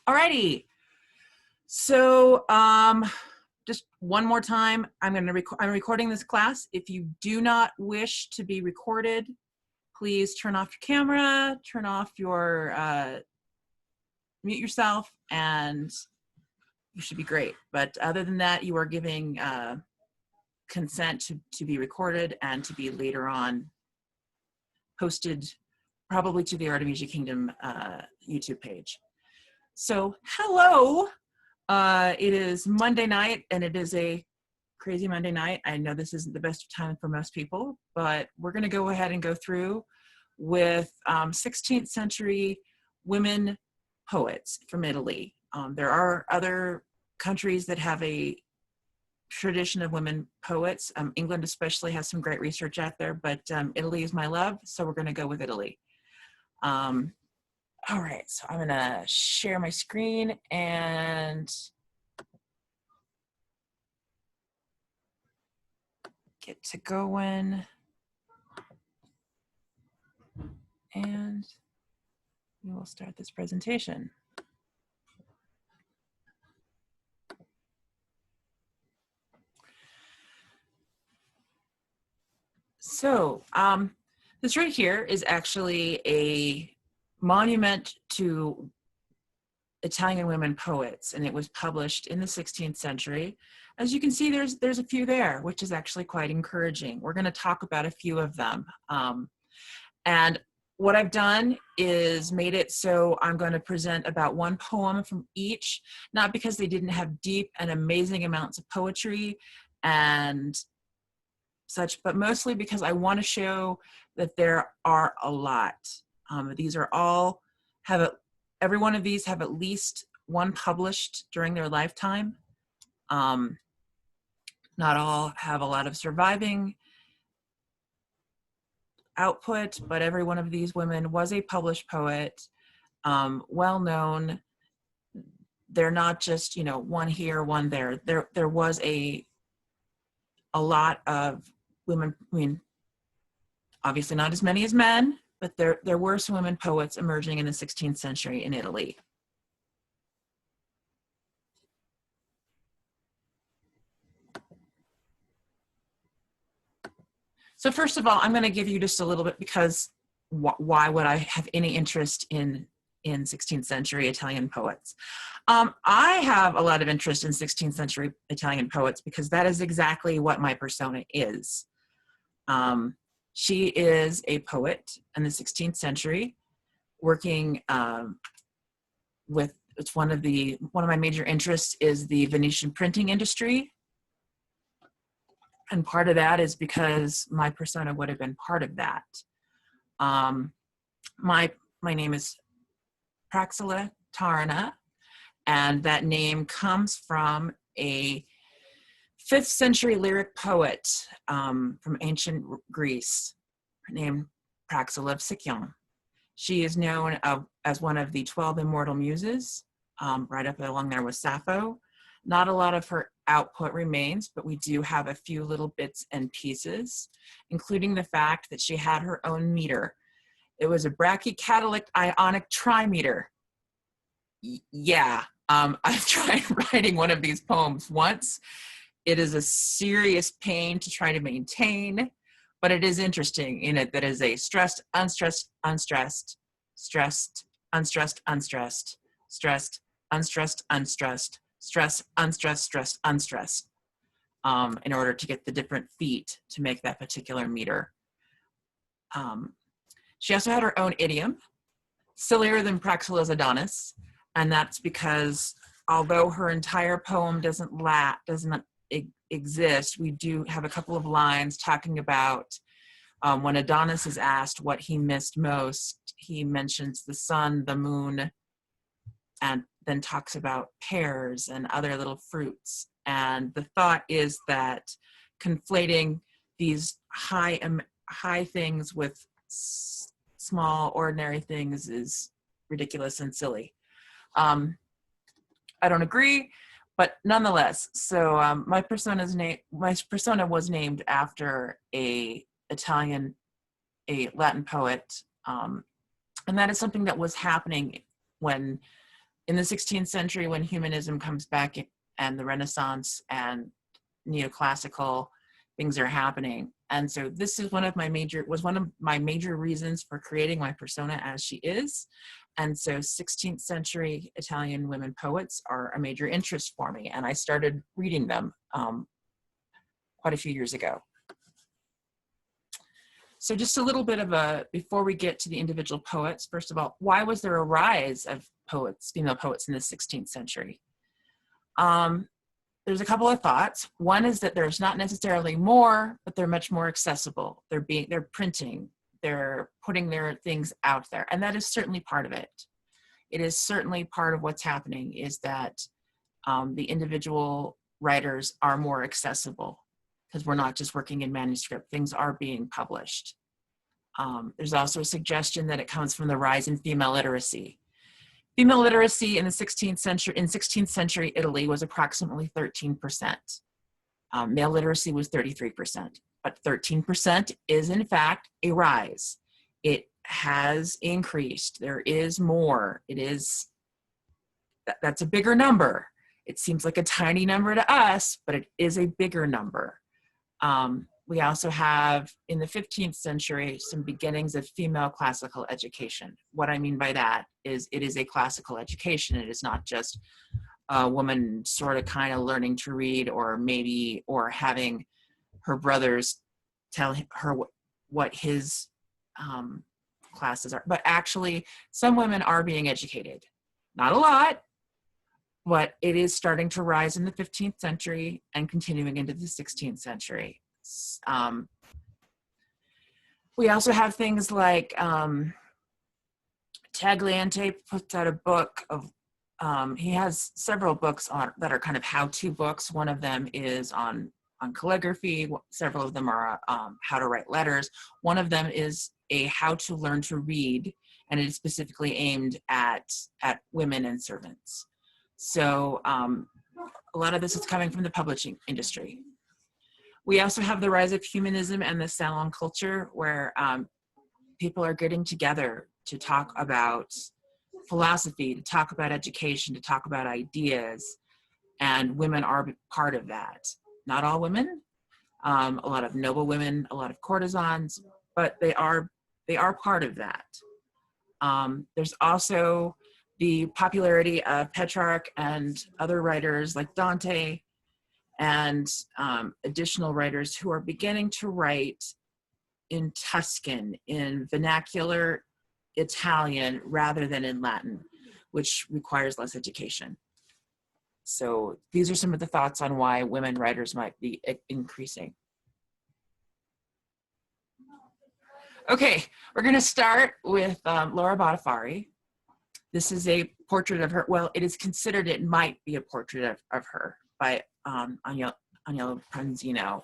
Alrighty. So just one more time, I'm recording this class. If you do not wish to be recorded, please turn off your camera, turn off your, mute yourself, and you should be great. But other than that, you are giving consent to be recorded and to be later on posted probably to the Artemisia Kingdom YouTube page. So hello, it is Monday night and it is a crazy Monday night. I know this isn't the best of time for most people, but we're gonna go ahead and go through with 16th century women poets from Italy. There are other countries that have a tradition of women poets. England especially has some great research out there, but Italy is my love, so we're gonna go with Italy. All right, so I'm gonna share my screen and get to going. And we will start this presentation. So this right here is actually a monument to Italian women poets, and it was published in the 16th century. As you can see, there's a few there, which is actually quite encouraging. We're going to talk about a few of them. And what I've done is made it so I'm going to present about one poem from each, not because they didn't have deep and amazing amounts of poetry and such, but mostly because I want to show that there are a lot. These are all, every one of these have at least one published during their lifetime. Not all have a lot of surviving output, but every one of these women was a published poet, well known. They're not just, you know, one here, one there. There was a lot of women, I mean, obviously not as many as men, but there were some women poets emerging in the 16th century in Italy. So first of all, I'm going to give you just a little bit, because why would I have any interest in 16th century Italian poets? I have a lot of interest in 16th century Italian poets because that is exactly what my persona is. She is a poet in the 16th century, working with, it's one of my major interests is the Venetian printing industry. And part of that is because my persona would have been part of that. My name is Praxilla Taurina, and that name comes from a 5th century lyric poet from ancient Greece named Praxilla of Sicyon. She is known as one of the 12 immortal muses, right up along there with Sappho. Not a lot of her output remains, but we do have a few little bits and pieces, including the fact that she had her own meter. It was a brachycatalic ionic trimeter. Yeah, I've tried writing one of these poems once. It is a serious pain to try to maintain, but it is interesting in it that is a stressed, unstressed, unstressed, stressed, unstressed, unstressed, stressed, unstressed, unstressed, stress, unstressed, stressed, unstressed, in order to get the different feet to make that particular meter. She also had her own idiom, sillier than Praxilla's Adonis, and that's because although her entire poem doesn't exist, we do have a couple of lines talking about when Adonis is asked what he missed most, he mentions the sun, the moon, and then talks about pears and other little fruits. And the thought is that conflating these high things with small, ordinary things is ridiculous and silly. I don't agree, but nonetheless, so my persona was named after a Latin poet, and that is something that was happening when in the 16th century, when humanism comes back and the Renaissance and neoclassical things are happening. And so this is one of my major reasons for creating my persona as she is. And so 16th century Italian women poets are a major interest for me. And I started reading them quite a few years ago. So just a little bit of before we get to the individual poets, first of all, why was there a rise of poets, female poets in the 16th century? There's a couple of thoughts. One is that there's not necessarily more, but they're much more accessible. They're printing, they're putting their things out there. And that is certainly part of it. It is certainly part of what's happening is that the individual writers are more accessible because we're not just working in manuscript, things are being published. There's also a suggestion that it comes from the rise in female literacy. Female literacy in the 16th century Italy was approximately 13%. Male literacy was 33%, but 13% is in fact a rise. It has increased. There is more. That's a bigger number. It seems like a tiny number to us, but it is a bigger number. We also have, in the 15th century, some beginnings of female classical education. What I mean by that is it is a classical education. It is not just a woman sort of kind of learning to read or having her brothers tell her what his classes are. But actually, some women are being educated. Not a lot, but it is starting to rise in the 15th century and continuing into the 16th century. We also have things like Tagliente puts out a book of, he has several books that are kind of how-to books. One of them is on calligraphy. Several of them are how to write letters. One of them is a how to learn to read, and it is specifically aimed at women and servants. So a lot of this is coming from the publishing industry. We also have the rise of humanism and the salon culture, where people are getting together to talk about philosophy, to talk about education, to talk about ideas, and women are part of that. Not all women, a lot of noble women, a lot of courtesans, but they are part of that. There's also the popularity of Petrarch and other writers like Dante, and additional writers who are beginning to write in Tuscan, in vernacular Italian, rather than in Latin, which requires less education. So these are some of the thoughts on why women writers might be increasing. Okay, we're gonna start with Laura Bottafari. This is a portrait of her. Well, it is considered it might be a portrait of her by Agnello Pranzino.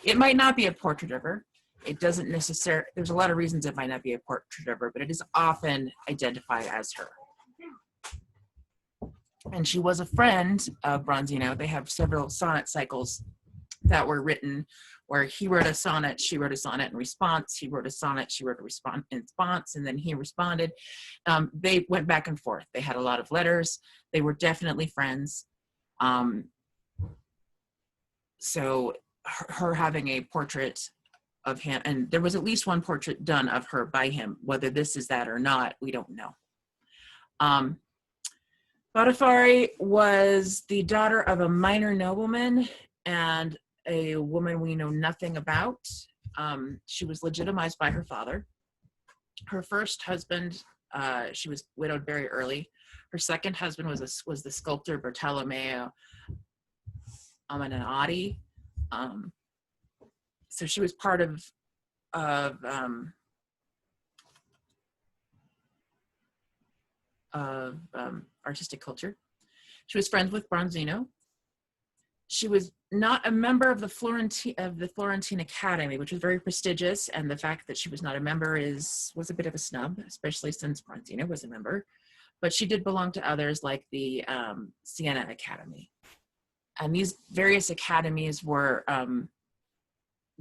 It might not be a portrait of her. It doesn't necessarily, there's a lot of reasons it might not be a portrait of her, but it is often identified as her. And she was a friend of Bronzino. They have several sonnet cycles that were written where he wrote a sonnet, she wrote a sonnet in response, he wrote a sonnet, she wrote a response, and then he responded. They went back and forth. They had a lot of letters. They were definitely friends. So her having a portrait of him, and there was at least one portrait done of her by him. Whether this is that or not, we don't know. Bottafari was the daughter of a minor nobleman and a woman we know nothing about. She was legitimized by her father. Her first husband, she was widowed very early. Her second husband was the sculptor Bartolomeo Amanati. So she was part of artistic culture. She was friends with Bronzino. She was not a member of the Florentine Academy, which was very prestigious, and the fact that she was not a member was a bit of a snub, especially since Bronzino was a member. But she did belong to others like the Siena Academy. And these various academies were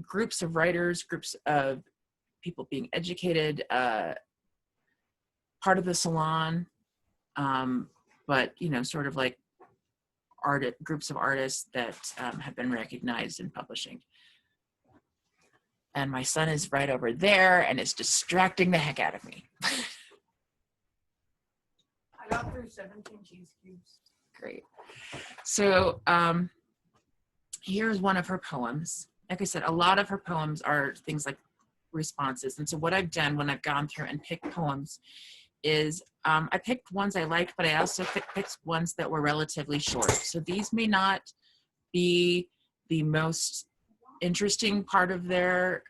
groups of writers, groups of people being educated, part of the salon, but, you know, sort of like groups of artists that have been recognized in publishing. And my son is right over there and it's distracting the heck out of me. I got through 17 cheese cubes. Great. So here's one of her poems. Like I said, a lot of her poems are things like responses. And so what I've done when I've gone through and picked poems is I picked ones I liked, but I also picked ones that were relatively short. So these may not be the most interesting part of their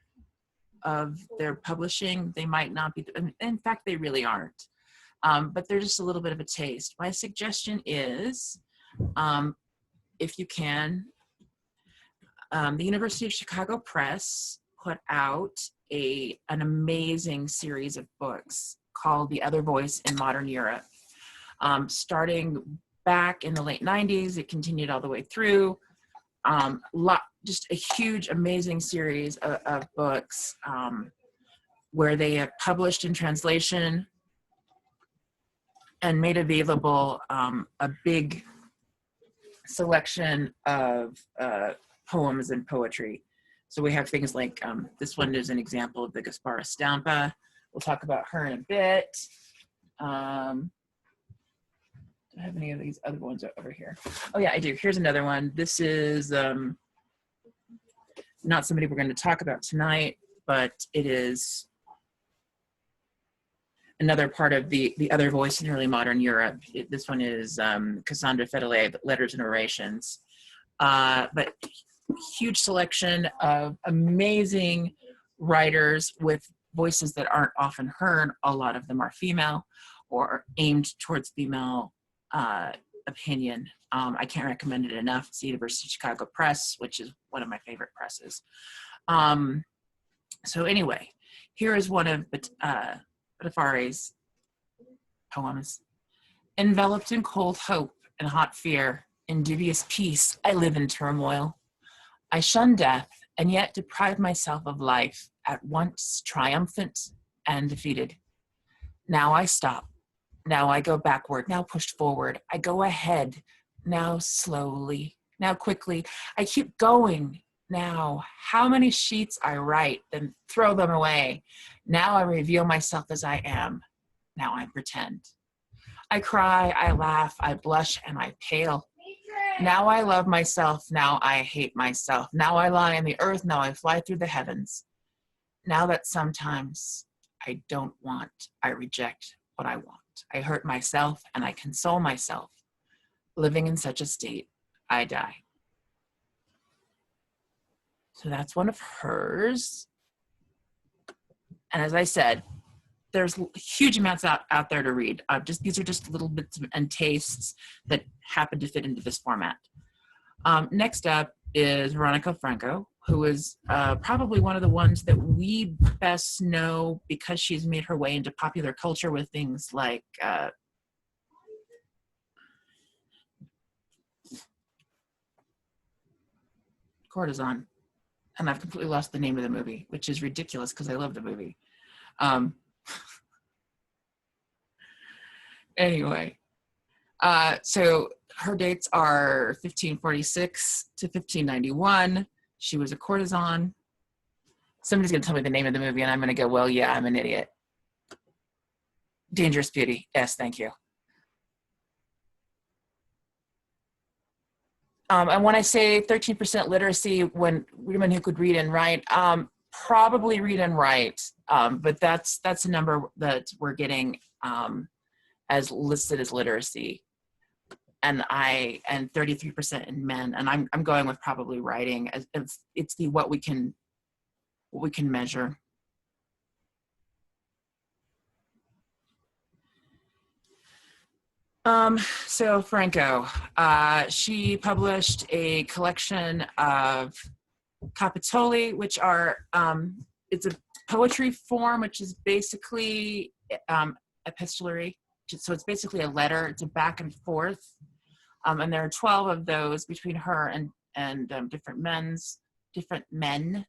publishing. They might not be, in fact, they really aren't. But they're just a little bit of a taste. My suggestion is, if you can, the University of Chicago Press put out an amazing series of books called The Other Voice in Modern Europe. Starting back in the late 90s, it continued all the way through. Just a huge, amazing series of books where they have published in translation and made available a big selection of poems and poetry. So we have things like, this one is an example of the Gaspare Stampa. We'll talk about her in a bit. Do I have any of these other ones over here? Oh yeah, I do. Here's another one. This is not somebody we're going to talk about tonight, but it is another part of the other voice in early modern Europe. This one is Cassandra Fedele, Letters and Orations. But huge selection of amazing writers with voices that aren't often heard. A lot of them are female or aimed towards female opinion. I can't recommend it enough. It's the University of Chicago Press, which is one of my favorite presses. So anyway, here is one of Batafare's poems. Enveloped in cold hope and hot fear, in dubious peace, I live in turmoil. I shun death and yet deprive myself of life, at once triumphant and defeated. Now I stop. Now I go backward. Now push forward. I go ahead. Now slowly. Now quickly. I keep going. Now, how many sheets I write, then throw them away. Now I reveal myself as I am. Now I pretend. I cry, I laugh, I blush, and I pale. Now I love myself, now I hate myself. Now I lie in the earth, now I fly through the heavens. Now that sometimes I don't want, I reject what I want. I hurt myself and I console myself. Living in such a state, I die. So that's one of hers. And as I said, there's huge amounts out there to read. These are just little bits and tastes that happen to fit into this format. Next up is Veronica Franco, who is probably one of the ones that we best know because she's made her way into popular culture with things like Courtesan. And I've completely lost the name of the movie, which is ridiculous because I love the movie. Anyway, so her dates are 1546 to 1591. She was a courtesan. Somebody's going to tell me the name of the movie, and I'm going to go, well, yeah, I'm an idiot. Dangerous Beauty. Yes, thank you. And when I say 13% literacy, when women who could read and write, probably read and write, but that's a number that we're getting as listed as literacy, and 33% in men, and I'm going with probably writing as it's the what we can measure. So Franco, she published a collection of capitoli, which are, it's a poetry form, which is basically epistolary. So it's basically a letter. It's a back and forth. And there are 12 of those between her and different men,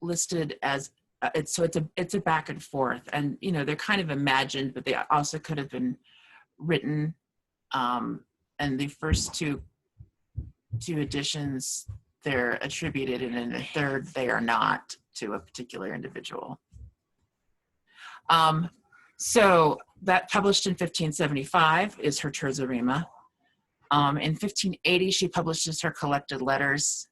listed as it's a back and forth, and they're kind of imagined, but they also could have been written. And the first two editions, they're attributed, and in the third they are not, to a particular individual. So that published in 1575 is her Terza Rima. In 1580, she publishes her collected letters.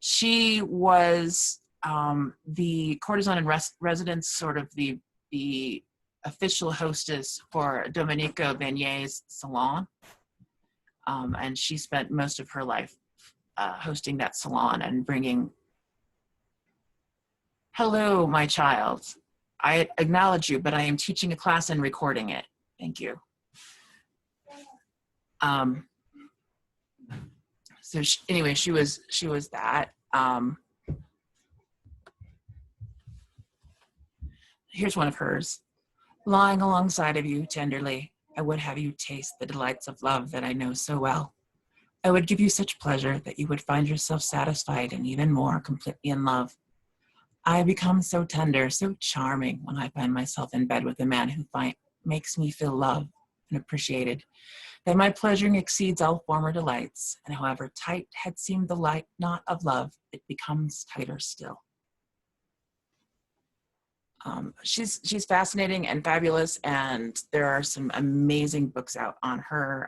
She was the courtesan in residence, sort of the official hostess for Domenico Bagnet's salon. And she spent most of her life hosting that salon and bringing, "Hello, my child. I acknowledge you, but I am teaching a class and recording it. Thank you." So anyway, she was that. Here's one of hers. "Lying alongside of you tenderly, I would have you taste the delights of love that I know so well. I would give you such pleasure that you would find yourself satisfied and even more completely in love. I become so tender, so charming when I find myself in bed with a man who makes me feel loved and appreciated, that my pleasuring exceeds all former delights, and however tight had seemed the light knot of love, it becomes tighter still." She's fascinating and fabulous, and there are some amazing books out on her.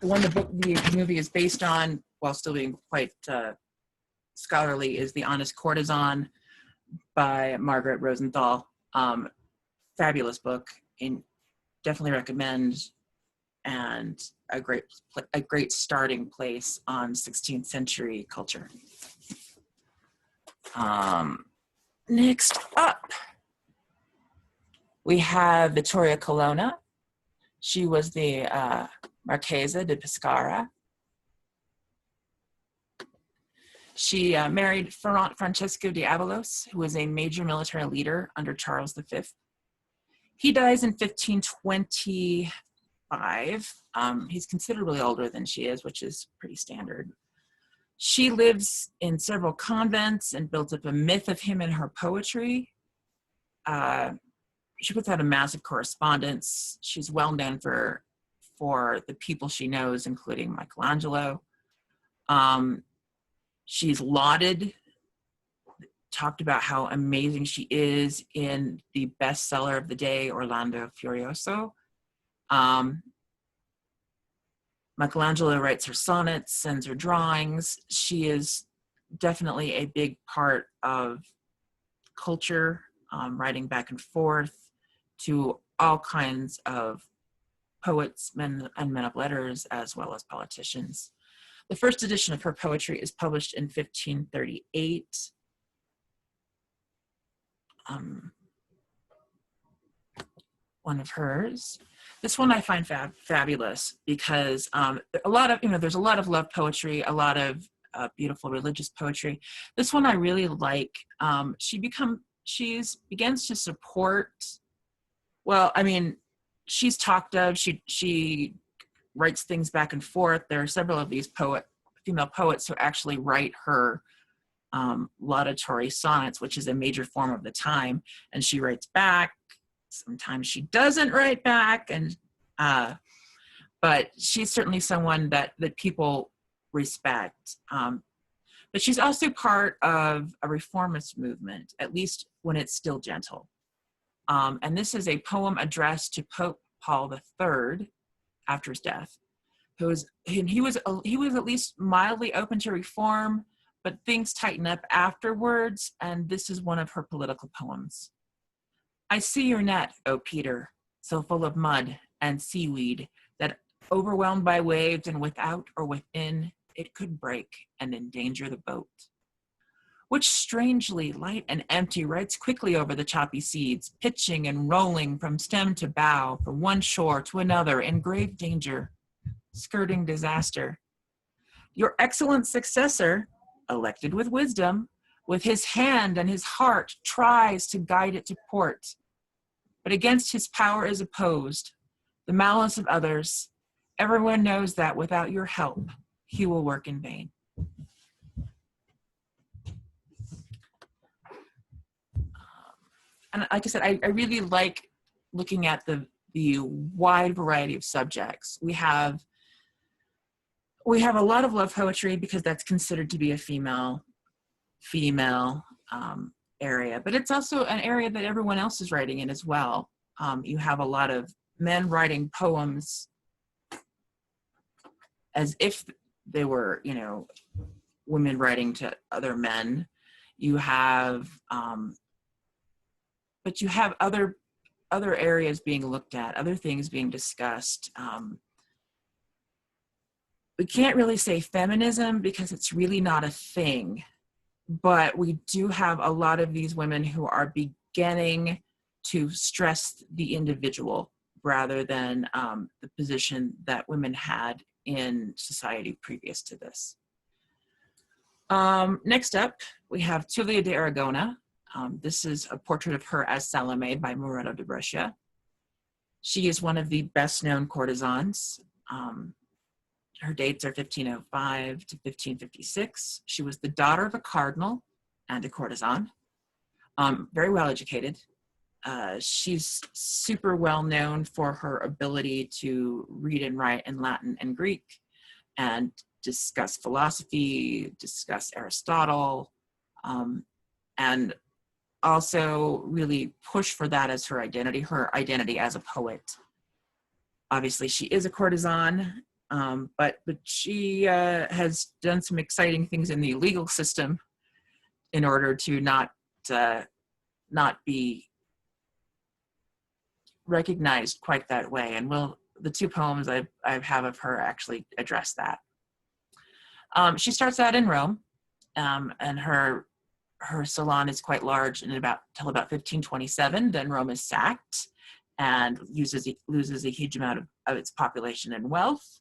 The movie is based on, while still being quite scholarly, is The Honest Courtesan by Margaret Rosenthal. Fabulous book, and definitely recommend, and a great starting place on 16th century culture. Next up, we have Vittoria Colonna. She was the Marchesa di Pescara. She married Francesco di Avalos, who was a major military leader under Charles V. He dies in 1525. He's considerably older than she is, which is pretty standard. She lives in several convents and builds up a myth of him in her poetry. She puts out a massive correspondence. She's well known for the people she knows, including Michelangelo. She's lauded, talked about how amazing she is in the bestseller of the day, Orlando Furioso. Michelangelo writes her sonnets, sends her drawings. She is definitely a big part of culture, writing back and forth to all kinds of poets, men and men of letters, as well as politicians. The first edition of her poetry is published in 1538. One of hers. This one I find fabulous because there's a lot of love poetry, a lot of beautiful religious poetry. This one I really like. She begins to support. Well, I mean, she's talked of. She writes things back and forth. There are several of these female poets who actually write her laudatory sonnets, which is a major form of the time, and she writes back. Sometimes she doesn't write back, but she's certainly someone that people respect. But she's also part of a reformist movement, at least when it's still gentle. And this is a poem addressed to Pope Paul III after his death. He was at least mildly open to reform, but things tighten up afterwards, and this is one of her political poems. "I see your net, O Peter, so full of mud and seaweed that, overwhelmed by waves and without or within, it could break and endanger the boat, which strangely light and empty rides quickly over the choppy seas, pitching and rolling from stem to bow, from one shore to another in grave danger, skirting disaster. Your excellent successor, elected with wisdom, with his hand and his heart tries to guide it to port, but against his power is opposed the malice of others. Everyone knows that without your help, he will work in vain." like I said, I really like looking at the wide variety of subjects. We have a lot of love poetry because that's considered to be a female area, but it's also an area that everyone else is writing in as well. You have a lot of men writing poems as if they were, women writing to other men. You have, but you have other areas being looked at, other things being discussed. We can't really say feminism because it's really not a thing, but we do have a lot of these women who are beginning to stress the individual rather than the position that women had in society previous to this. Next up, we have Tulia de Aragona. This is a portrait of her as Salome by Muratto de Brescia. She is one of the best known courtesans. Her dates are 1505 to 1556. She was the daughter of a cardinal and a courtesan, very well educated. She's super well known for her ability to read and write in Latin and Greek and discuss philosophy, discuss Aristotle, and also really push for that as her identity as a poet. Obviously, she is a courtesan, but she has done some exciting things in the legal system in order to not be recognized quite that way. And the two poems I have of her actually address that. She starts out in Rome, and her salon is quite large until about 1527. Then Rome is sacked and loses a huge amount of its population and wealth.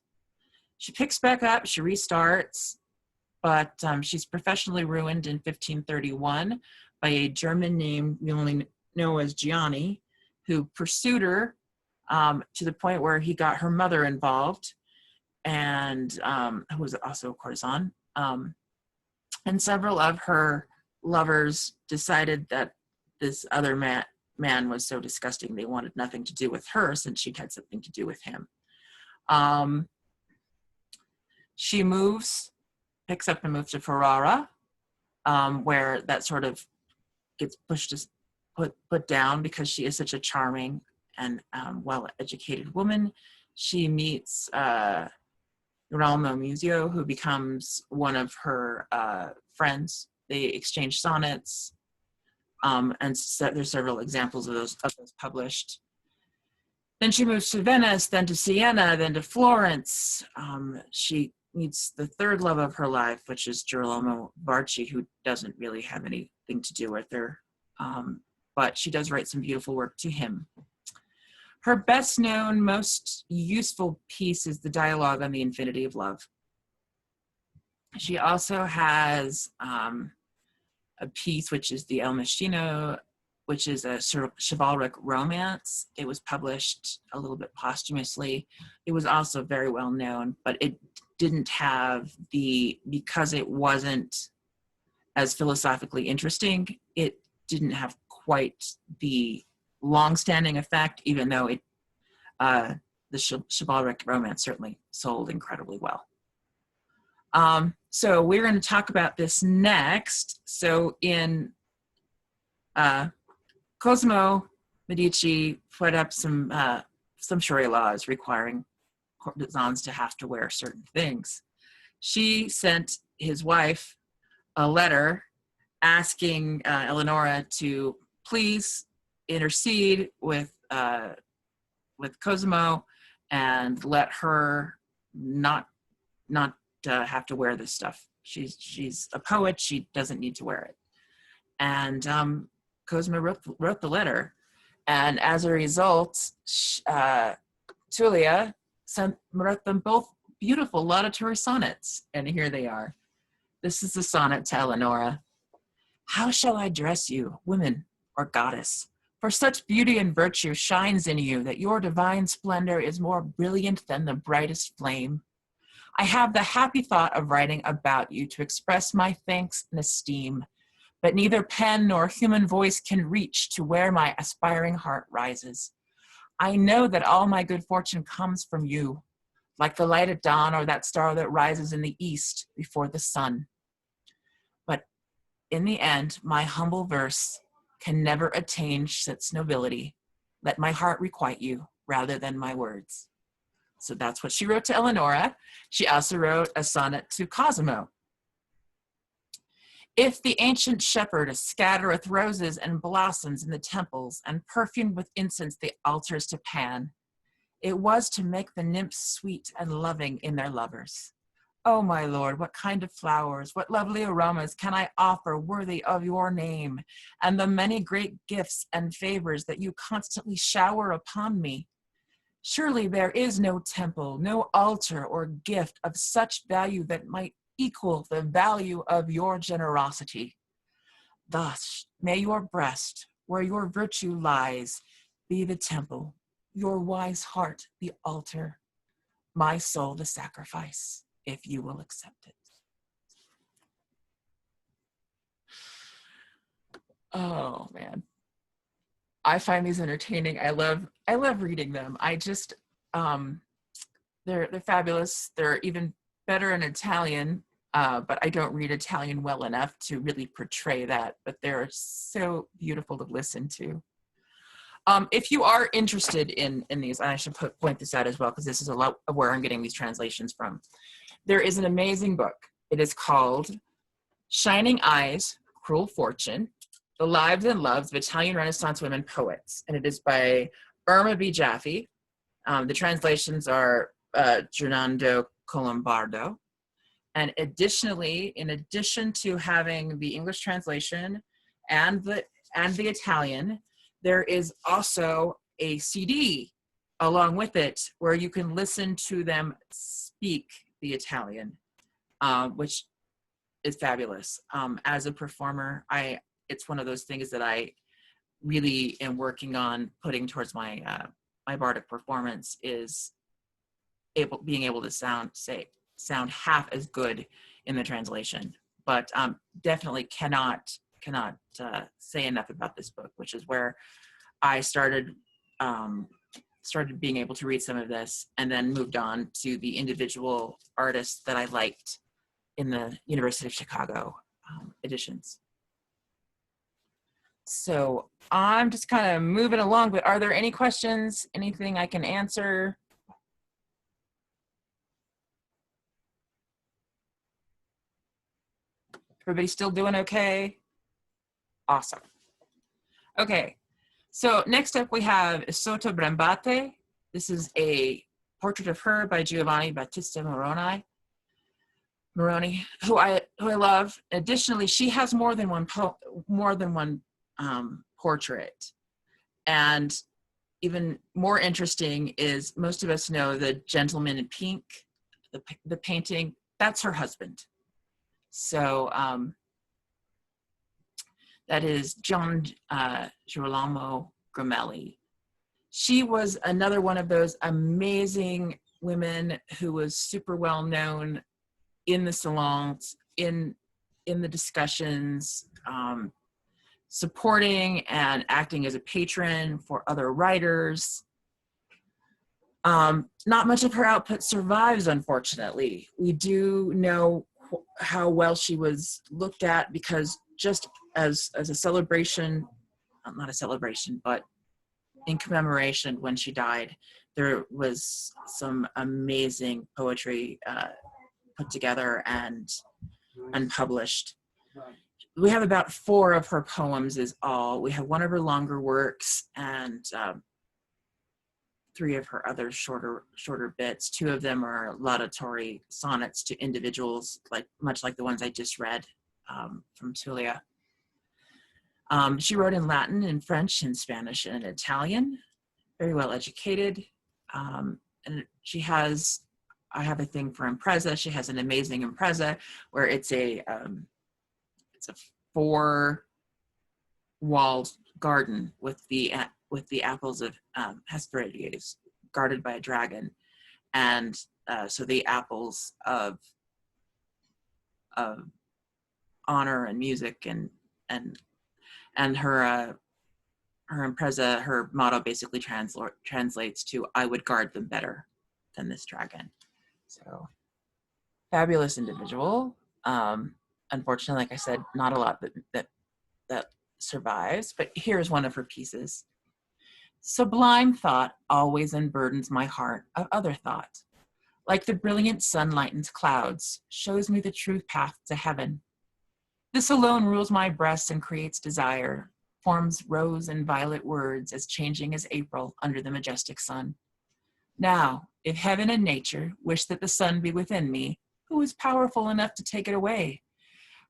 She picks back up, she restarts, but she's professionally ruined in 1531 by a German name we only know as Gianni, who pursued her to the point where he got her mother involved, and who was also a courtesan. And several of her lovers decided that this other man was so disgusting they wanted nothing to do with her since she'd had something to do with him. She picks up and moves to Ferrara, where that sort of gets put down because she is such a charming and well-educated woman. She meets Girolamo Musio, who becomes one of her friends. They exchange sonnets, and there's several examples of those published. Then she moves to Venice, then to Siena, then to Florence. She meets the third love of her life, which is Girolamo Varchi, who doesn't really have anything to do with her, but she does write some beautiful work to him. Her best known, most useful piece is the dialogue on the infinity of love. She also has a piece which is the El Mestino, which is a sort of chivalric romance. It was published a little bit posthumously. It was also very well known, but it didn't have because it wasn't as philosophically interesting, it didn't have quite the long-standing effect, even though the chivalric romance certainly sold incredibly well. So we're going to talk about this next. So in Cosimo Medici put up some Sharia laws requiring courtesans to have to wear certain things. She sent his wife a letter asking Eleonora to please intercede with Cosimo and let her not have to wear this stuff. She's a poet. She doesn't need to wear it. And Cosimo wrote the letter, and as a result, Tulia wrote them both beautiful laudatory sonnets, and here they are. This is the sonnet to Eleonora. How shall I dress you, woman or goddess? For such beauty and virtue shines in you that your divine splendor is more brilliant than the brightest flame. I have the happy thought of writing about you to express my thanks and esteem. but neither pen nor human voice can reach to where my aspiring heart rises. I know that all my good fortune comes from you, like the light at dawn or that star that rises in the east before the sun. But in the end, my humble verse can never attain such nobility. Let my heart requite you rather than my words. So that's what she wrote to Eleonora. She also wrote a sonnet to Cosimo. If the ancient shepherd scattereth roses and blossoms in the temples and perfumed with incense the altars to Pan, it was to make the nymphs sweet and loving in their lovers. Oh, my lord, what kind of flowers, what lovely aromas can I offer worthy of your name and the many great gifts and favors that you constantly shower upon me? Surely there is no temple, no altar or gift of such value that might equal the value of your generosity. Thus, may your breast, where your virtue lies, be the temple, your wise heart the altar, my soul the sacrifice, if you will accept it. Oh man, I find these entertaining. I love reading them. I just they're fabulous. They're even better in Italian, but I don't read Italian well enough to really portray that, but they're so beautiful to listen to. If you are interested in these, and I should point this out as well, because this is a lot of where I'm getting these translations from. There is an amazing book. It is called Shining Eyes, Cruel Fortune, The Lives and Loves of Italian Renaissance Women Poets. And it is by Irma B. Jaffe. The translations are Gernando Colombardo. And additionally, in addition to having the English translation and the Italian, there is also a CD along with it where you can listen to them speak the Italian, which is fabulous. As a performer, it's one of those things that I really am working on putting towards my my bardic performance, is being able to sound half as good in the translation. But definitely cannot say enough about this book, which is where I started being able to read some of this, and then moved on to the individual artists that I liked in the University of Chicago editions. So I'm just kind of moving along, but are there any questions? Anything I can answer? Everybody still doing okay? Awesome. Okay, so next up we have Sotto Brambate. This is a portrait of her by Giovanni Battista Moroni, who I love. Additionally, she has more than one portrait. And even more interesting is, most of us know the Gentleman in Pink, the painting, that's her husband. So that is John Girolamo Gramelli. She was another one of those amazing women who was super well known in the salons, in the discussions, supporting and acting as a patron for other writers. Not much of her output survives, unfortunately. We do know how well she was looked at, because just as a celebration, not a celebration, but in commemoration when she died, there was some amazing poetry put together and published. We have about 4 of her poems is all. We have one of her longer works and 3 of her other shorter bits. 2 of them are laudatory sonnets to individuals, much like the ones I just read from Tulia. She wrote in Latin and French and Spanish and Italian, very well educated. And I have a thing for impreza. She has an amazing impreza where it's a 4-walled garden with the apples of Hesperides, guarded by a dragon, and so the apples of honor and music and and her impreza, her motto basically translates to "I would guard them better than this dragon." So fabulous individual. Unfortunately, like I said, not a lot that survives, but here's one of her pieces. Sublime thought always unburdens my heart of other thought. Like the brilliant sun lightens clouds, shows me the true path to heaven. This alone rules my breast and creates desire, forms rose and violet words as changing as April under the majestic sun. Now, if heaven and nature wish that the sun be within me, who is powerful enough to take it away?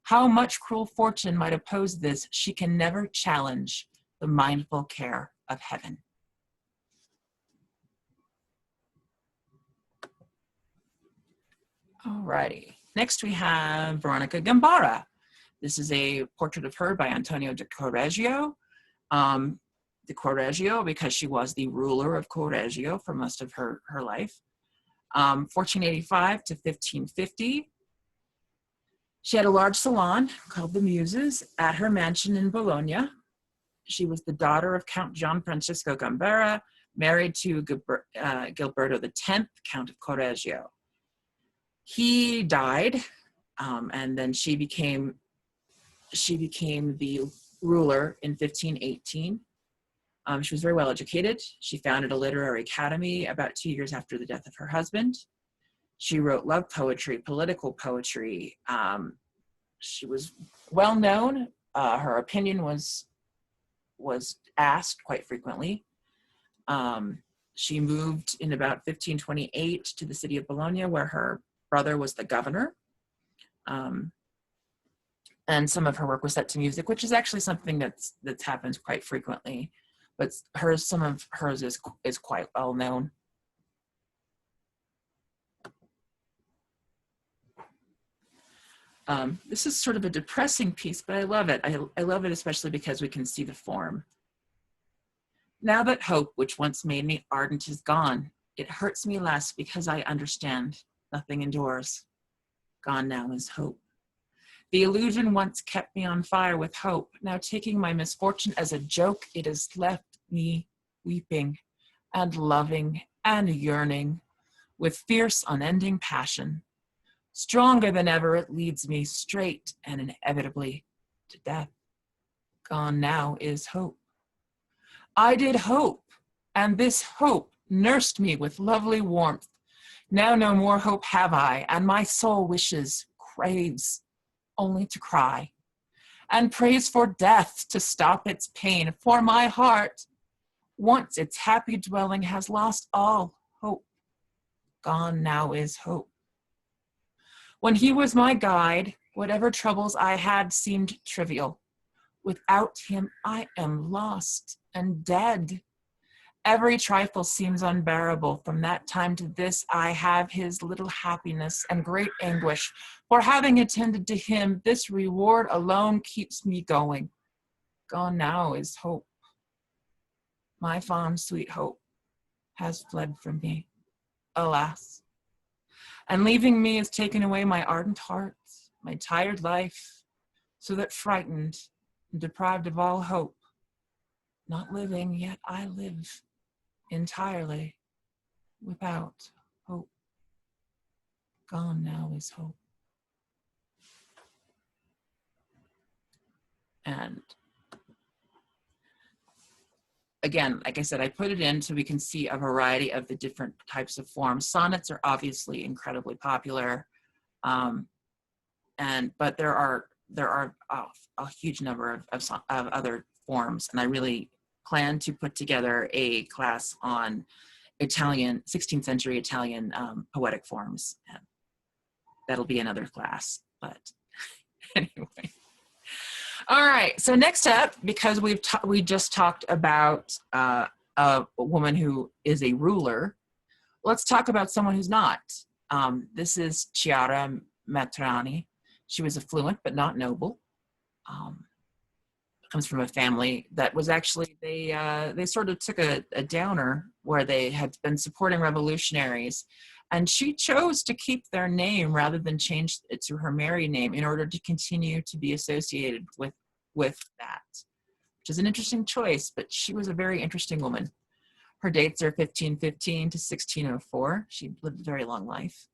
How much cruel fortune might oppose this, she can never challenge the mindful care of heaven. Alrighty, next we have Veronika Ganbara. This is a portrait of her by Antonio de Correggio. De Correggio, because she was the ruler of Correggio for most of her life. 1485 to 1550. She had a large salon called the Muses at her mansion in Bologna. She was the daughter of Count Gian Francesco Ganbara, married to Gilberto X, Count of Correggio. He died, and then she became the ruler in 1518. She was very well educated. She founded a literary academy about 2 years after the death of her husband. She wrote love poetry, political poetry. She was well known. Her opinion was asked quite frequently. She moved in about 1528 to the city of Bologna, where her brother was the governor. And some of her work was set to music, which is actually something that's happened quite frequently. But some of hers is quite well known. This is sort of a depressing piece, but I love it. I love it especially because we can see the form. Now that hope, which once made me ardent, is gone, it hurts me less because I understand nothing endures. Gone now is hope. The illusion once kept me on fire with hope. Now taking my misfortune as a joke, it has left me weeping and loving and yearning with fierce, unending passion. Stronger than ever, it leads me straight and inevitably to death. Gone now is hope. I did hope, and this hope nursed me with lovely warmth. Now no more hope have I, and my soul wishes, craves, only to cry, and prays for death to stop its pain, for my heart, once its happy dwelling, has lost all hope. Gone now is hope. When he was my guide, whatever troubles I had seemed trivial. Without him, I am lost and dead. Every trifle seems unbearable. From that time to this, I have his little happiness and great anguish. For having attended to him, this reward alone keeps me going. Gone now is hope. My fond, sweet hope has fled from me, alas. And leaving me has taken away my ardent heart, my tired life, so that frightened and deprived of all hope, not living, yet I live entirely without hope. Gone now is hope. And again, like I said, I put it in so we can see a variety of the different types of forms. Sonnets are obviously incredibly popular, but there are a huge number of other forms, and I really plan to put together a class on Italian, 16th century Italian poetic forms. That'll be another class, but anyway. All right, so next up, because we just talked about a woman who is a ruler, let's talk about someone who's not. This is Chiara Matrani. She was affluent but not noble. Comes from a family that was actually, they sort of took a downer where they had been supporting revolutionaries, and she chose to keep their name rather than change it to her married name in order to continue to be associated with that, which is an interesting choice, but she was a very interesting woman. Her dates are 1515 to 1604. She lived a very long life.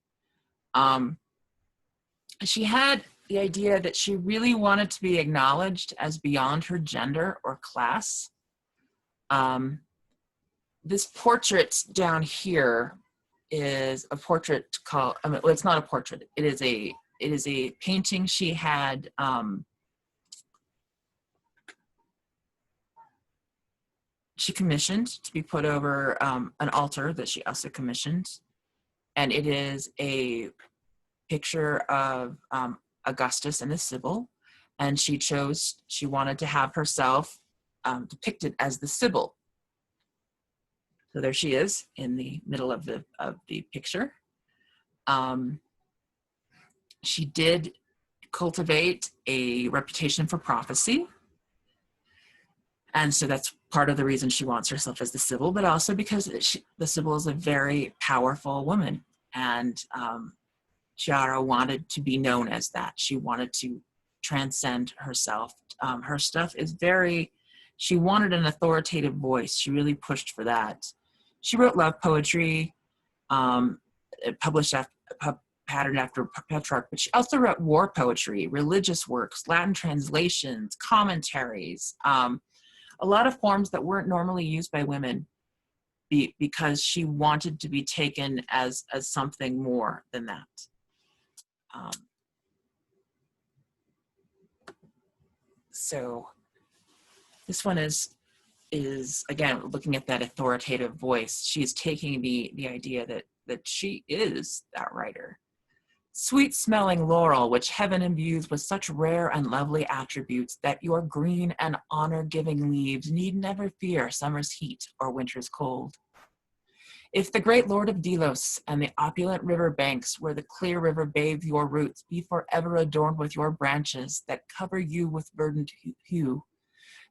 She had the idea that she really wanted to be acknowledged as beyond her gender or class. This portrait down here is a portrait called, well, it's not a portrait. It is a painting she had, she commissioned to be put over an altar that she also commissioned. And it is a picture of Augustus and a Sibyl. And she wanted to have herself depicted as the Sibyl. So there she is in the middle of the picture. She did cultivate a reputation for prophecy. And so that's part of the reason she wants herself as the Sibyl, but also because the Sibyl is a very powerful woman. And Chiara wanted to be known as that. She wanted to transcend herself. Her stuff is she wanted an authoritative voice. She really pushed for that. She wrote love poetry, published patterned after Petrarch, but she also wrote war poetry, religious works, Latin translations, commentaries, a lot of forms that weren't normally used by women because she wanted to be taken as something more than that. So this one is again, looking at that authoritative voice. She's taking the idea that she is that writer. Sweet smelling laurel, which heaven imbues with such rare and lovely attributes that your green and honor giving leaves need never fear summer's heat or winter's cold. If the great Lord of Delos and the opulent river banks where the clear river bathes your roots be forever adorned with your branches that cover you with verdant hue,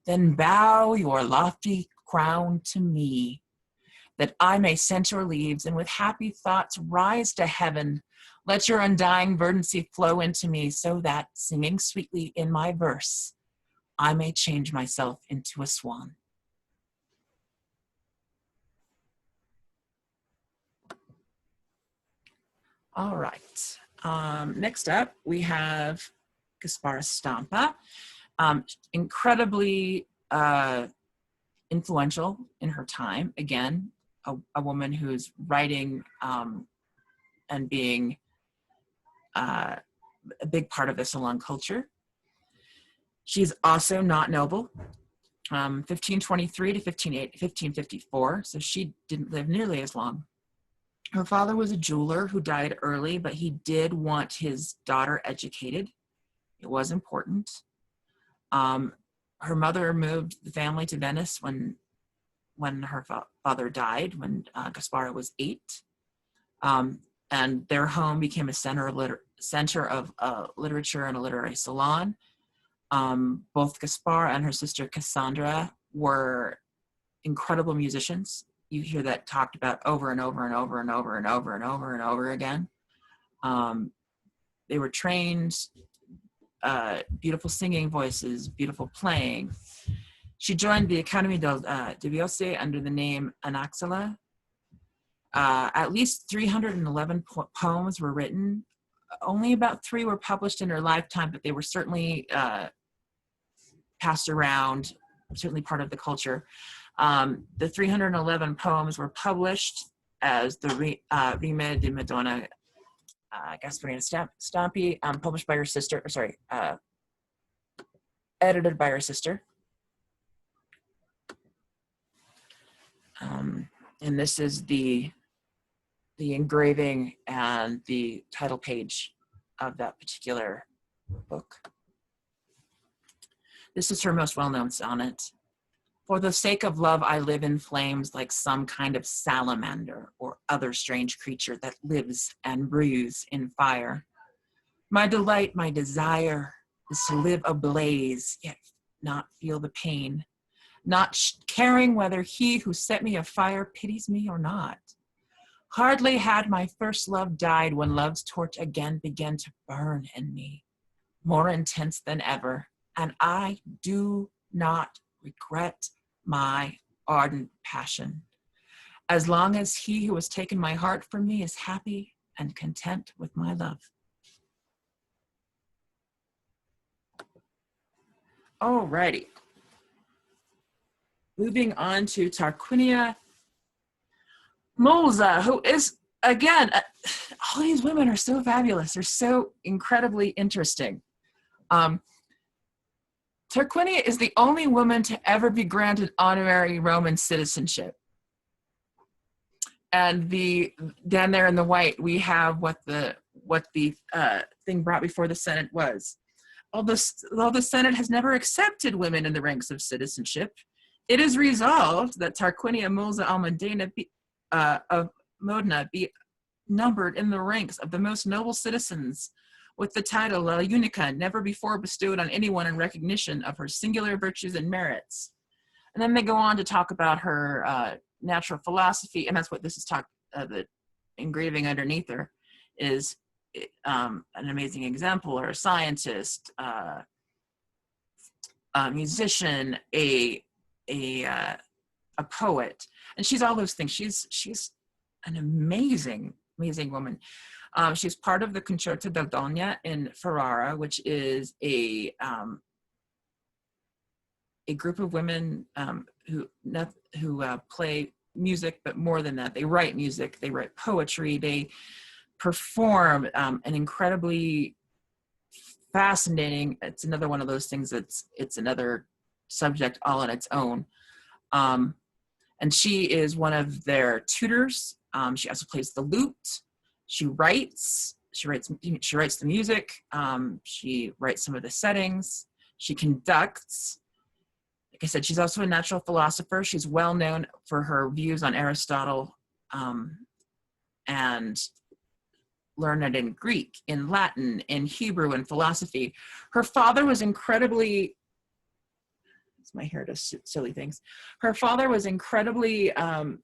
then bow your lofty crown to me, that I may scent your leaves and with happy thoughts rise to heaven. Let your undying verdancy flow into me so that, singing sweetly in my verse, I may change myself into a swan. All right. Next up, we have Gaspare Stampa. Incredibly influential in her time. Again, a woman who's writing and being a big part of the salon culture. She's also not noble. 1523 to 1554, so she didn't live nearly as long. Her father was a jeweler who died early, but he did want his daughter educated. It was important. Her mother moved the family to Venice when her father died, when Gaspare was 8. And their home became a center of literature and a literary salon. Both Gaspare and her sister Cassandra were incredible musicians. You hear that talked about over and over and over and over and over and over and over again. They were trained, beautiful singing voices, beautiful playing. She joined the Academy di Voce under the name Anaxala. At least 311 poems were written. Only about 3 were published in her lifetime, but they were certainly passed around, certainly part of the culture. The 311 poems were published as the Rime di Madonna Gasparina Stampi, published by her sister, edited by her sister. And this is the engraving and the title page of that particular book. This is her most well-known sonnet. For the sake of love, I live in flames like some kind of salamander or other strange creature that lives and breathes in fire. My delight, my desire is to live ablaze, yet not feel the pain, not caring whether he who set me afire pities me or not. Hardly had my first love died when love's torch again began to burn in me, more intense than ever. and I do not regret my ardent passion, as long as he who has taken my heart from me is happy and content with my love. Alrighty. Moving on to Tarquinia Molza, who is, again, all these women are so fabulous. They're so incredibly interesting. Tarquinia is the only woman to ever be granted honorary Roman citizenship. And down there in the white, we have what the thing brought before the Senate was. Although the Senate has never accepted women in the ranks of citizenship, it is resolved that Tarquinia Molza Almudena of Modena be numbered in the ranks of the most noble citizens, with the title La Unica, never before bestowed on anyone in recognition of her singular virtues and merits. And then they go on to talk about her natural philosophy, and that's what this is the engraving underneath her is an amazing example, or a scientist, a musician, a poet, and she's all those things. She's an amazing woman. She's part of the Concerto del Donna in Ferrara, which is a group of women who play music, but more than that, they write music, they write poetry, they perform an incredibly fascinating, it's another one of those things it's another subject all on its own. And she is one of their tutors. She also plays the lute. She writes the music. She writes some of the settings. She conducts. Like I said, she's also a natural philosopher. She's well known for her views on Aristotle, and learned in Greek, in Latin, in Hebrew, and philosophy. Her father was incredibly, my hair does silly things. Her father was incredibly, it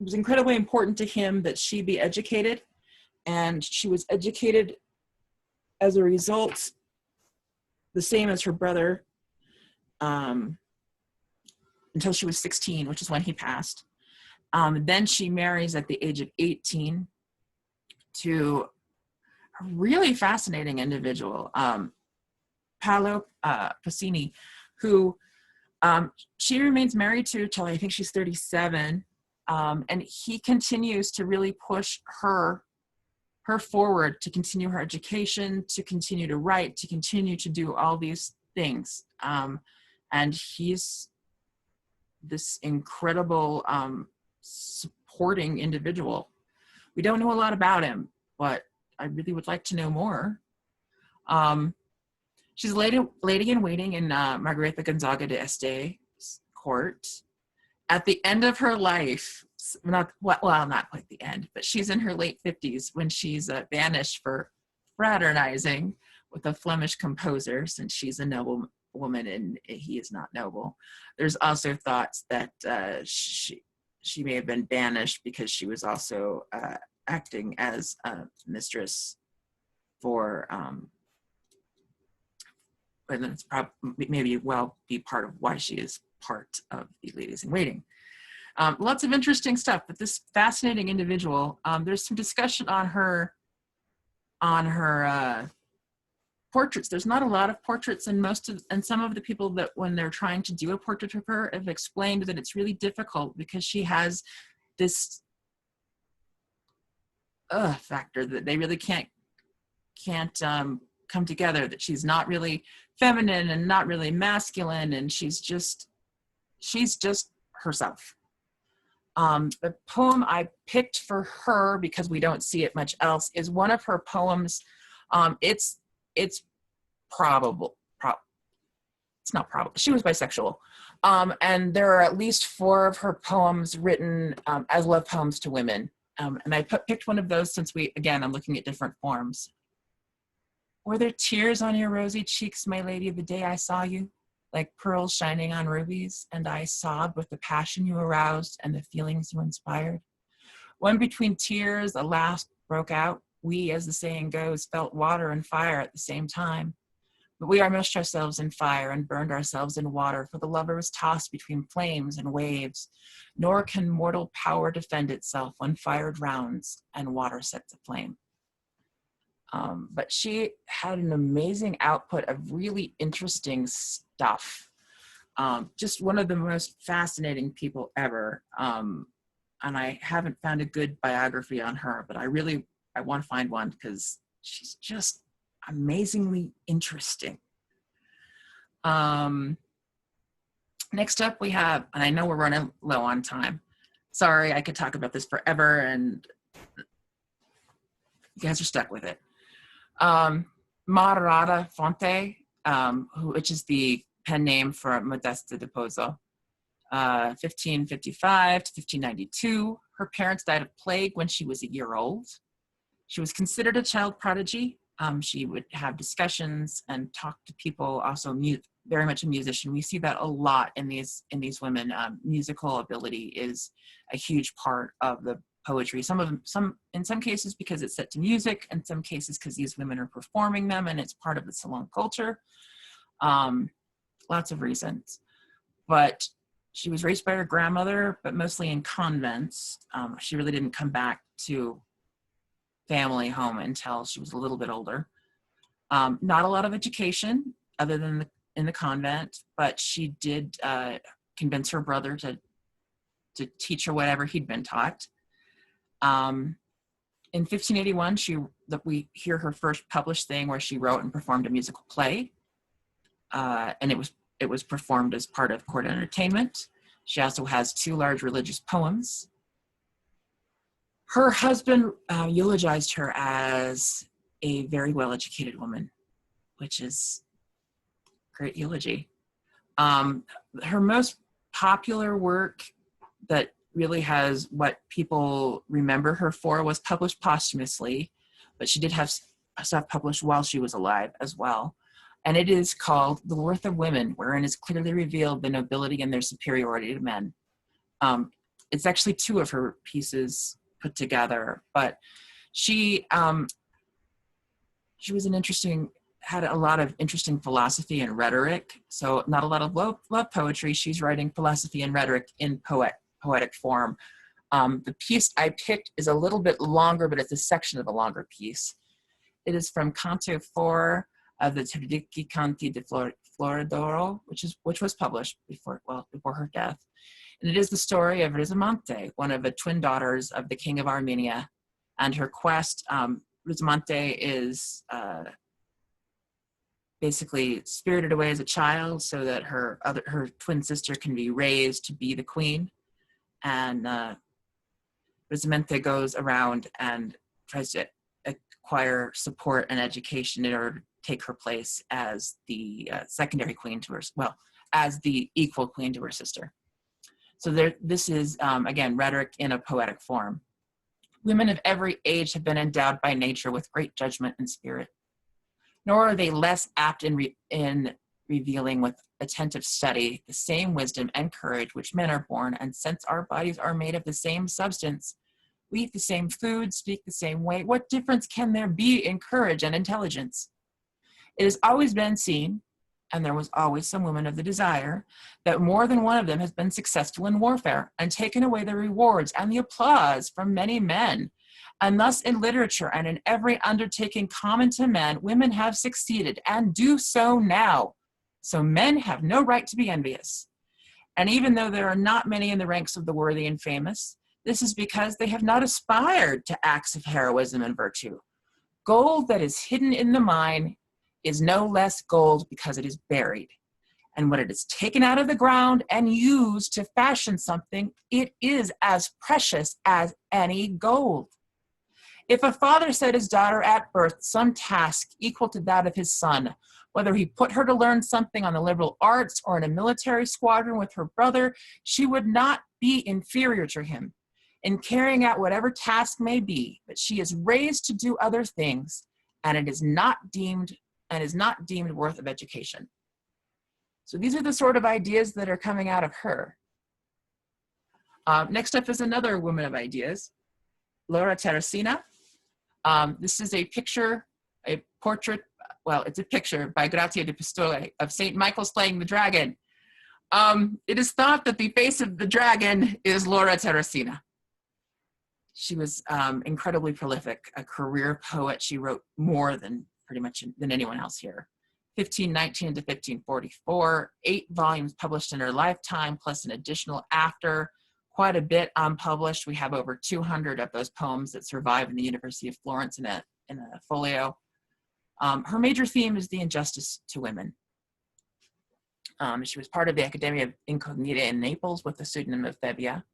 was incredibly important to him that she be educated, and she was educated as a result, the same as her brother, until she was 16, which is when he passed. Then she marries at the age of 18 to a really fascinating individual, Paolo Pacini, who she remains married to till I think she's 37, and he continues to really push her forward to continue her education, to continue to write, to continue to do all these things. And he's this incredible supporting individual. We don't know a lot about him, but I really would like to know more. She's a lady in waiting in Margarita Gonzaga de Este's court. At the end of her life, not quite the end, but she's in her late 50s when she's banished for fraternizing with a Flemish composer, since she's a noble woman and he is not noble. There's also thoughts that she may have been banished because she was also acting as a mistress for, but it's probably maybe be part of why she is part of the ladies in waiting. Lots of interesting stuff, but this fascinating individual, there's some discussion on her portraits. There's not a lot of portraits, and some of the people that when they're trying to do a portrait of her have explained that it's really difficult because she has this factor that they really can't come together, that she's not really feminine and not really masculine, and she's just herself. The poem I picked for her, because we don't see it much else, is one of her poems. It's probable. It's not probable. She was bisexual. And there are at least 4 of her poems written as love poems to women. And I picked one of those since I'm looking at different forms. Were there tears on your rosy cheeks, my lady, the day I saw you, like pearls shining on rubies, and I sobbed with the passion you aroused and the feelings you inspired? When between tears a laugh broke out, we, as the saying goes, felt water and fire at the same time. But we immersed ourselves in fire and burned ourselves in water, for the lover is tossed between flames and waves, nor can mortal power defend itself when fired rounds and water sets aflame. But she had an amazing output of really interesting stuff. Just one of the most fascinating people ever. And I haven't found a good biography on her, but I want to find one because she's just amazingly interesting. Next up we have, and I know we're running low on time. Sorry, I could talk about this forever and you guys are stuck with it. Moderato Fonte, which is the pen name for Modesta de Pozzo, 1555 to 1592. Her parents died of plague when she was a year old. She was considered a child prodigy. She would have discussions and talk to people, also very much a musician. We see that a lot in these women. Musical ability is a huge part of the poetry. In some cases because it's set to music, in some cases because these women are performing them and it's part of the salon culture. Lots of reasons. But she was raised by her grandmother, but mostly in convents. She really didn't come back to family home until she was a little bit older. Not a lot of education other than in the convent, but she did convince her brother to teach her whatever he'd been taught. In 1581, we hear her first published thing where she wrote and performed a musical play, and it was performed as part of court entertainment. She also has 2 large religious poems. Her husband eulogized her as a very well-educated woman, which is great eulogy. Her most popular work that really has what people remember her for was published posthumously, but she did have stuff published while she was alive as well. And it is called The Worth of Women, wherein is clearly revealed the nobility and their superiority to men. It's actually 2 of her pieces put together, but she was had a lot of interesting philosophy and rhetoric. So not a lot of love poetry. She's writing philosophy and rhetoric in poetic form. The piece I picked is a little bit longer, but it's a section of a longer piece. It is from Canto 4 of the Tridici Canti di Floridoro, which was published before her death. And it is the story of Risamante, one of the twin daughters of the King of Armenia, and her quest. Risamante is basically spirited away as a child so that her twin sister can be raised to be the queen. And Risamante goes around and tries to acquire support and education in order to take her place as the secondary queen to her, as the equal queen to her sister. So this is, again, rhetoric in a poetic form. Women of every age have been endowed by nature with great judgment and spirit, nor are they less apt in revealing with attentive study the same wisdom and courage which men are born, and since our bodies are made of the same substance, we eat the same food, speak the same way, what difference can there be in courage and intelligence? It has always been seen, and there was always some woman of the desire, that more than one of them has been successful in warfare and taken away the rewards and the applause from many men. And thus in literature and in every undertaking common to men, women have succeeded and do so now. So men have no right to be envious. And even though there are not many in the ranks of the worthy and famous, this is because they have not aspired to acts of heroism and virtue. Gold that is hidden in the mine is no less gold because it is buried. And when it is taken out of the ground and used to fashion something, it is as precious as any gold. If a father set his daughter at birth some task equal to that of his son, whether he put her to learn something on the liberal arts or in a military squadron with her brother, she would not be inferior to him in carrying out whatever task may be, but she is raised to do other things, and it is not deemed worth of education. So these are the sort of ideas that are coming out of her. Next up is another woman of ideas, Laura Teresina. This is a portrait well, it's a picture by Grazia de Pistoia of St. Michael slaying the dragon. It is thought that the face of the dragon is Laura Teresina. She was incredibly prolific, a career poet. She wrote more than pretty much than anyone else here. 1519 to 1544, 8 volumes published in her lifetime, plus an additional after, quite a bit unpublished. We have over 200 of those poems that survive in the University of Florence in a folio. Her major theme is the injustice to women. She was part of the Accademia Incognita in Naples with the pseudonym of Febia.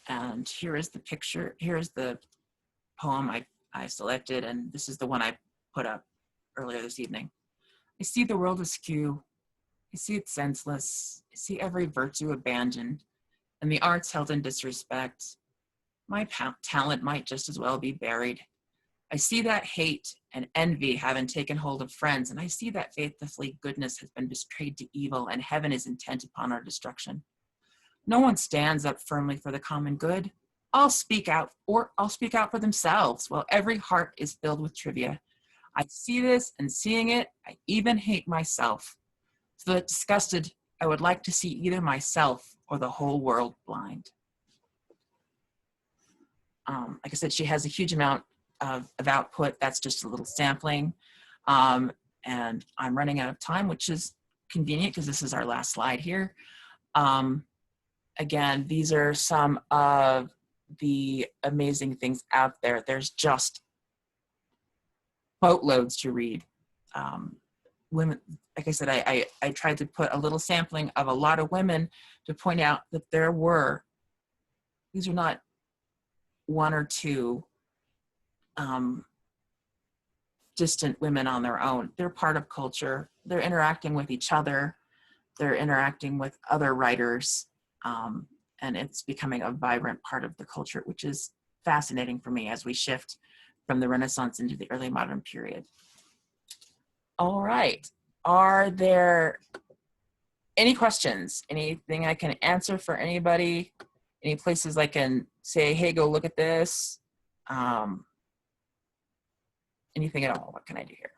And here is the picture, here's the poem I selected, and this is the one I put up earlier this evening. I see the world askew, I see it senseless, I see every virtue abandoned, and the arts held in disrespect. My talent might just as well be buried. I see that hate and envy having taken hold of friends, and I see that faithlessly goodness has been betrayed to evil, and heaven is intent upon our destruction. No one stands up firmly for the common good. All speak out for themselves, while every heart is filled with trivia. I see this, and seeing it, I even hate myself. So that disgusted, I would like to see either myself or the whole world blind. Like I said, she has a huge amount of output. That's just a little sampling. And I'm running out of time, which is convenient because this is our last slide here. Again, these are some of the amazing things out there. There's just boatloads to read. Women, like I said, I tried to put a little sampling of a lot of women to point out that there were, these are not one or two distant women on their own. They're part of culture. They're interacting with each other. They're interacting with other writers. And it's becoming a vibrant part of the culture, which is fascinating for me as we shift from the Renaissance into the early modern period. All right, are there any questions? Anything I can answer for anybody? Any places I can say, hey, go look at this? Anything at all, what can I do here?